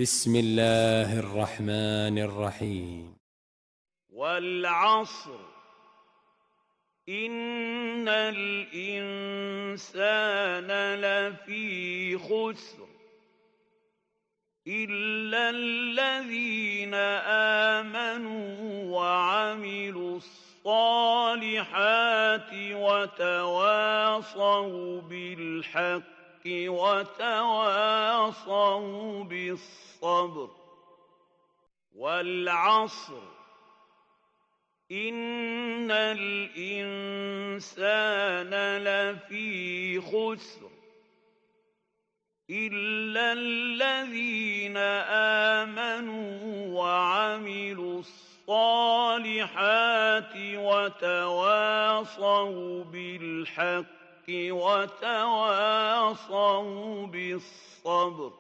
بسم الله الرحمن الرحيم. والعصر إن الإنسان لفي خسر إلا الذين آمنوا وعملوا الصالحات وتواصوا بالحق وتواصوا بالصبر. والعصر إن الإنسان لفي خسر إلا الذين آمنوا وعملوا الصالحات وتواصوا بالحق وتواصوا بالصبر.